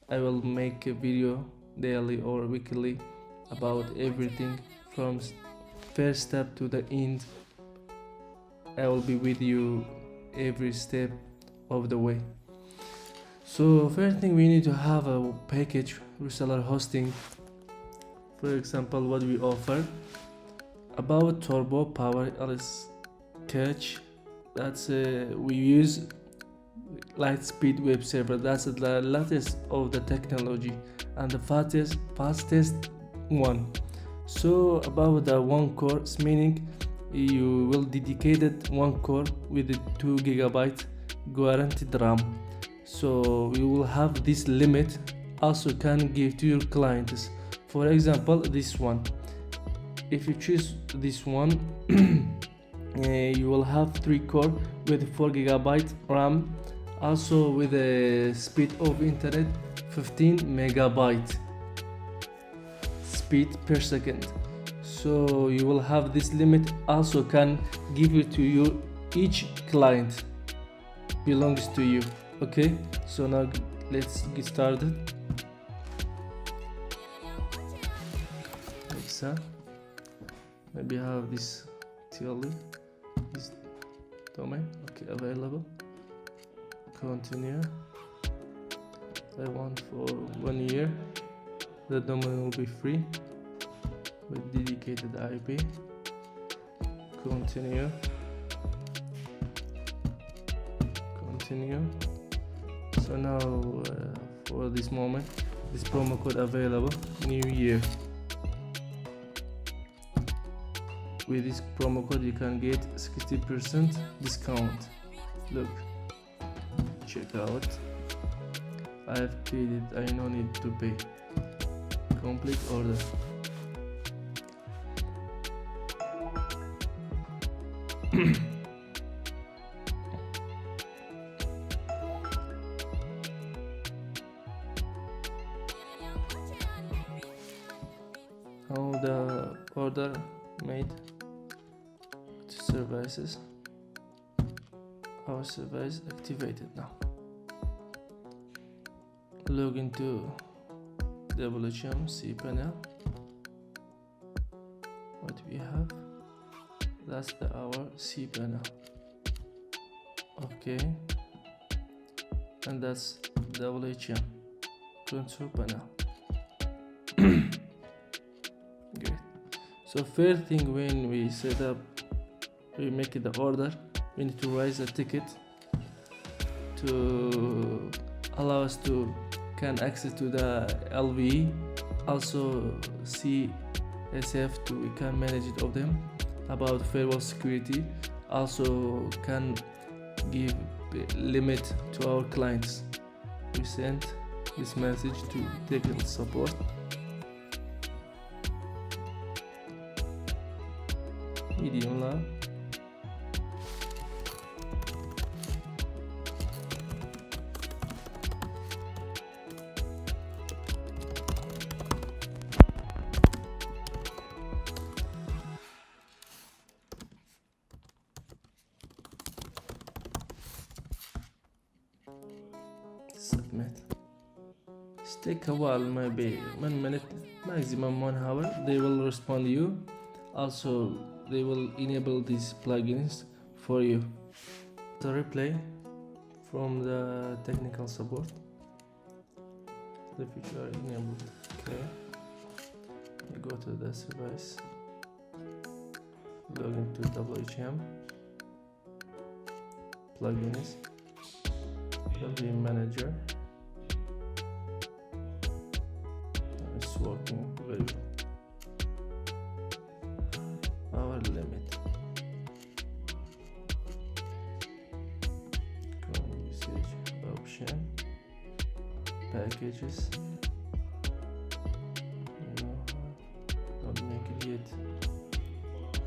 I will make a video daily or weekly about everything from first step to the end. I will be with you every step of the way. So first thing, we need to have a package, reseller hosting. For example, what we offer about turbo power LS cache, that's we use light speed web server. That's the latest of the technology and the fastest one. So about the one core, meaning you will dedicated one core with a 2 GB guaranteed RAM. So you will have this limit, also can give to your clients. For example, this one, if you choose this one, you will have 3 core with 4 GB RAM, also with a speed of internet 15 megabyte speed per second. So you will have this limit, also can give it to you, each client belongs to you. Okay, so now let's get started. Regxa, maybe I have this TLE, this domain. Okay, available. Continue. I want for 1 year. The domain will be free with dedicated IP. Continue. So now for this moment, this promo code available, new year. With this promo code you can get 60% discount. Look, check out. I have paid it, I no need to pay. Complete order. How the order made to services. Our service activated now. Log into WHM cPanel. What we have, that's our cPanel. Okay, and that's WHM control panel. Great. So first thing, when we set up, we make the order, we need to raise a ticket to allow us to can access to the LVE, also CSF we can manage it of them. About firewall security, also can give limit to our clients. We send this message to technical support. Medium low. Submit. It take a while, maybe 1 minute, maximum 1 hour. They will respond to you. Also, they will enable these plugins for you. The replay from the technical support. The feature enabled. Okay. You go to the service. Log into WHM. Plugins. LV manager. It's working very well. Our limit. Usage option. Packages. Not make it yet.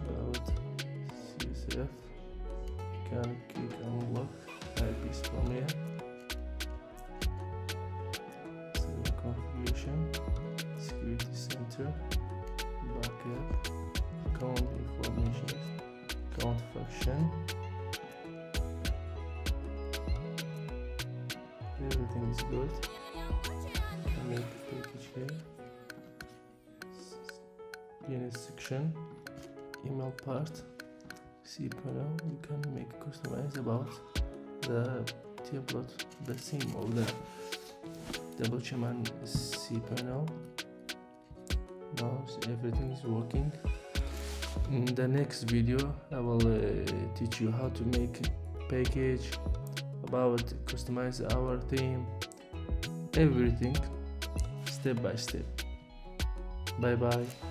About CSF. Can click unlock IPs from here. Configuration, security center, backup, account information, account function. Everything is good. PNS section, email part, cPanel. You can make customize about the template, the theme of the double chain cPanel. Now everything is working. In the next video I will teach you how to make package, about customize our theme, everything step by step. Bye bye.